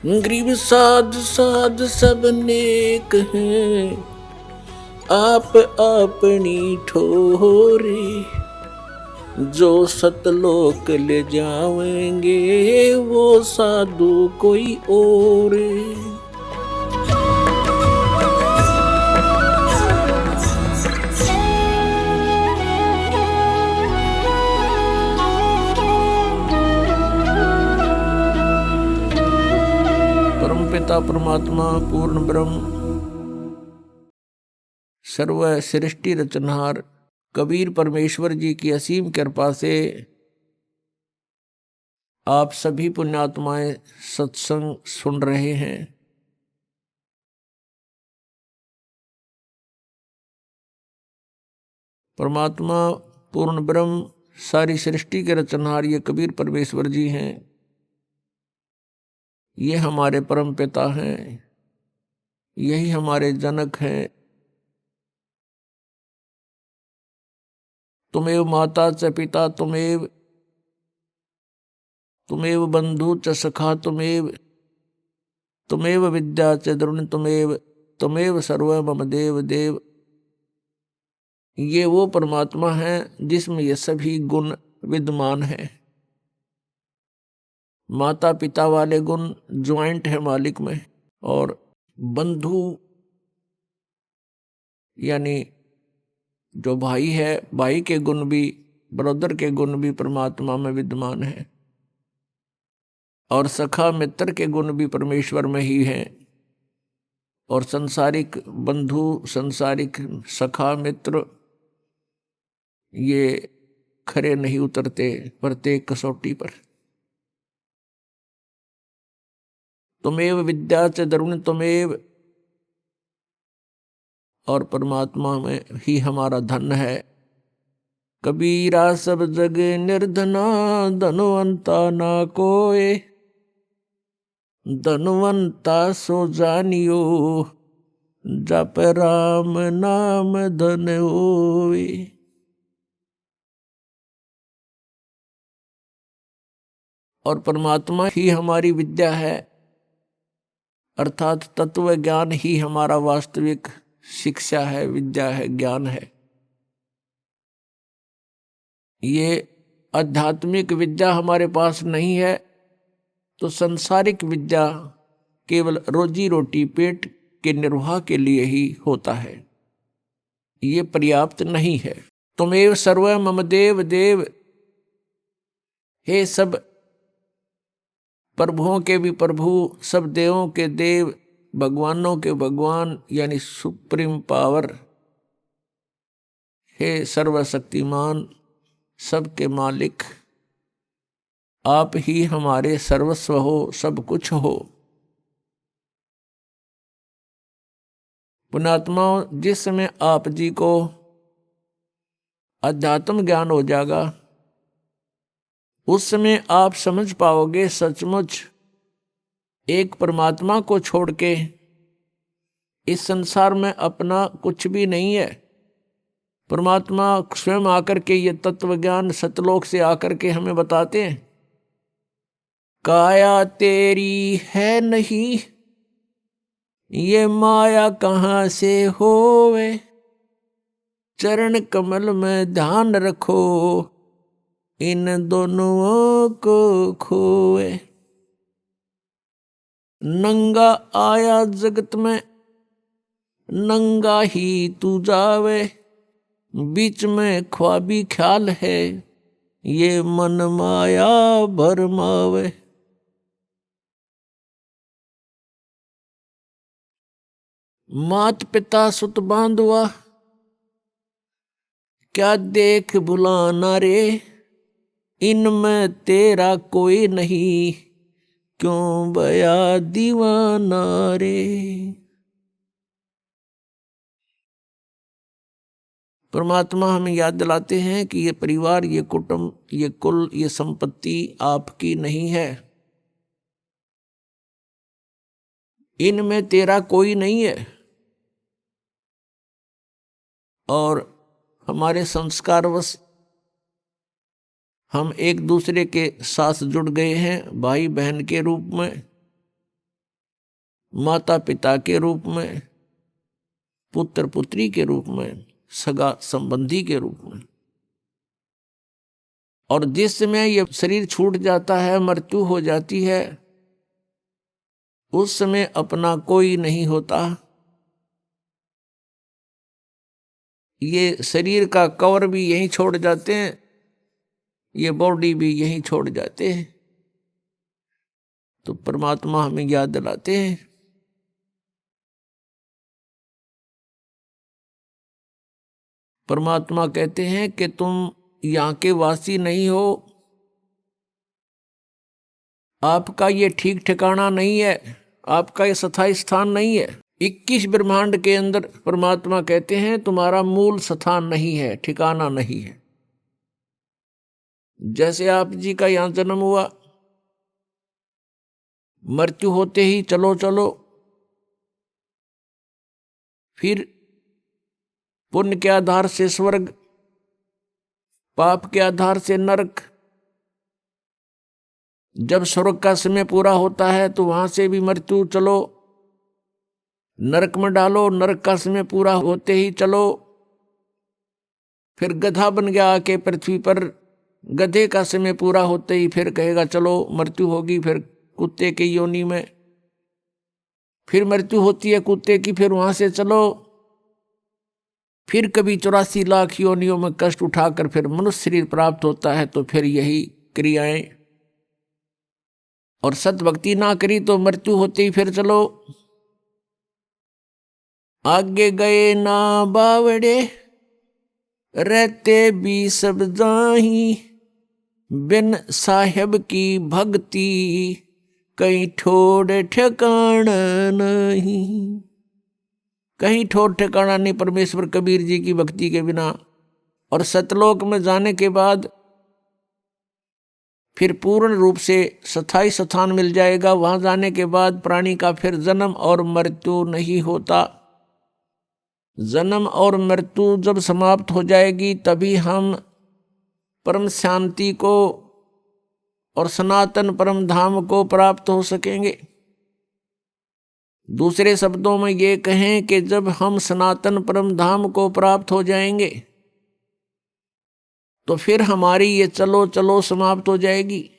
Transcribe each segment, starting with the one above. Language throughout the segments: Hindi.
गरीब साध साध सब नेक हैं, आप अपनी ठोरे। जो सतलोक ले जावेंगे वो साधु कोई और। परमपिता परमात्मा पूर्ण ब्रह्म सर्व सृष्टि रचनहार कबीर परमेश्वर जी की असीम कृपा से आप सभी पुण्यात्माएं सत्संग सुन रहे हैं। परमात्मा पूर्ण ब्रह्म सारी सृष्टि के रचनहार ये कबीर परमेश्वर जी हैं। ये हमारे परम पिता हैं, यही हमारे जनक हैं। तुमेव माता च पिता तुमेव बंधु च सखा तुमेव विद्या च द्रोण तुमेव सर्व मम देव देव। ये वो परमात्मा है जिसमें ये सभी गुण विद्यमान हैं। माता पिता वाले गुण ज्वाइंट है मालिक में, और बंधु यानी जो भाई है, भाई के गुण भी, ब्रदर के गुण भी परमात्मा में विद्यमान है, और सखा मित्र के गुण भी परमेश्वर में ही हैं। और संसारिक बंधु, संसारिक सखा मित्र ये खरे नहीं उतरते प्रत्येक कसौटी पर। तुमेव विद्या च द्रविण तुमेव, और परमात्मा में ही हमारा धन है। कबीरा सब जग निर्धना धनवंता ना कोय, धनवंता सो जानियो जप राम नाम धन होए। और परमात्मा ही हमारी विद्या है, अर्थात तत्व ज्ञान ही हमारा वास्तविक शिक्षा है, विद्या है, ज्ञान है। ये आध्यात्मिक विद्या हमारे पास नहीं है तो संसारिक विद्या केवल रोजी रोटी पेट के निर्वाह के लिए ही होता है, ये पर्याप्त नहीं है। तुमेव सर्व मम देव देव, हे सब प्रभुओं के भी प्रभु, सब देवों के देव, भगवानों के भगवान यानी सुप्रीम पावर, हे सर्वशक्तिमान, सबके मालिक, आप ही हमारे सर्वस्व हो, सब कुछ हो। पुण्यात्माओं, जिस समय आप जी को अध्यात्म ज्ञान हो जाएगा उस समय आप समझ पाओगे सचमुच एक परमात्मा को छोड़ के इस संसार में अपना कुछ भी नहीं है। परमात्मा स्वयं आकर के ये तत्व ज्ञान सतलोक से आकर के हमें बताते हैं। काया तेरी है नहीं, ये माया कहाँ से होवे, चरण कमल में ध्यान रखो इन दोनों को खोए। नंगा आया जगत में नंगा ही तू जावे, बीच में ख्वाबी ख्याल है ये मन माया भरमावे। मात पिता सुत बांधवा क्या देख बुलाना रे, इनमें तेरा कोई नहीं क्यों बया दीवाना रे। परमात्मा हमें याद दिलाते हैं कि ये परिवार, ये कुटुंब, ये कुल, ये संपत्ति आपकी नहीं है, इनमें तेरा कोई नहीं है। और हमारे संस्कारवश हम एक दूसरे के साथ जुड़ गए हैं भाई बहन के रूप में। माता पिता के रूप में, पुत्र पुत्री के रूप में, सगा संबंधी के रूप में। और जिस समय ये शरीर छूट जाता है, मृत्यु हो जाती है, उस समय अपना कोई नहीं होता। ये शरीर का कवर भी यहीं छोड़ जाते हैं, ये बॉडी भी यहीं छोड़ जाते हैं। तो परमात्मा हमें याद दिलाते हैं, परमात्मा कहते हैं कि तुम यहाँ के वासी नहीं हो, आपका ये ठीक ठिकाना नहीं है, आपका ये स्थायी स्थान नहीं है। 21 ब्रह्मांड के अंदर परमात्मा कहते हैं तुम्हारा मूल स्थान नहीं है, ठिकाना नहीं है। जैसे आप जी का यहाँ जन्म हुआ, मृत्यु होते ही चलो चलो, फिर पुण्य के आधार से स्वर्ग, पाप के आधार से नरक। जब स्वर्ग का समय पूरा होता है तो वहां से भी मृत्यु, चलो नरक में डालो, नरक का समय पूरा होते ही चलो, फिर गधा बन गया आके पृथ्वी पर, गधे का समय पूरा होते ही फिर कहेगा चलो मृत्यु होगी, फिर कुत्ते की योनि में, फिर मृत्यु होती है कुत्ते की, फिर वहां से चलो, फिर कभी 84 लाख योनियों में कष्ट उठाकर फिर मनुष्य शरीर प्राप्त होता है। तो फिर यही क्रियाएं, और सद्भक्ति ना करी तो मृत्यु होते ही फिर चलो। आगे गए ना बावड़े, रहते भी सब दाही, बिन साहेब की भक्ति कहीं ठोड़ ठिकाना नहीं। कहीं ठोर ठिकाना नहीं परमेश्वर कबीर जी की भक्ति के बिना। और सतलोक में जाने के बाद फिर पूर्ण रूप से स्थायी स्थान मिल जाएगा। वहां जाने के बाद प्राणी का फिर जन्म और मृत्यु नहीं होता। जन्म और मृत्यु जब समाप्त हो जाएगी तभी हम परम शांति को और सनातन परम धाम को प्राप्त हो सकेंगे। दूसरे शब्दों में ये कहें कि जब हम सनातन परम धाम को प्राप्त हो जाएंगे तो फिर हमारी ये चलो चलो समाप्त हो जाएगी।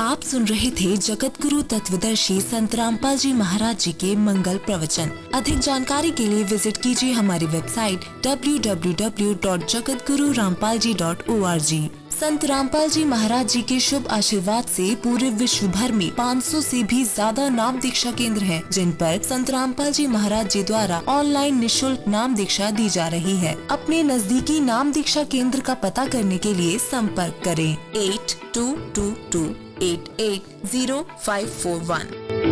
आप सुन रहे थे जगत गुरु तत्वदर्शी संत रामपाल जी महाराज जी के मंगल प्रवचन। अधिक जानकारी के लिए विजिट कीजिए हमारी वेबसाइट www.jagatgururampalji.org। संत रामपाल जी महाराज जी के शुभ आशीर्वाद से पूरे विश्व भर में 500 से भी ज्यादा नाम दीक्षा केंद्र हैं, जिन पर संत रामपाल जी महाराज जी द्वारा ऑनलाइन निशुल्क नाम दीक्षा दी जा रही है। अपने नजदीकी नाम दीक्षा केंद्र का पता करने के लिए संपर्क करें 8222880541।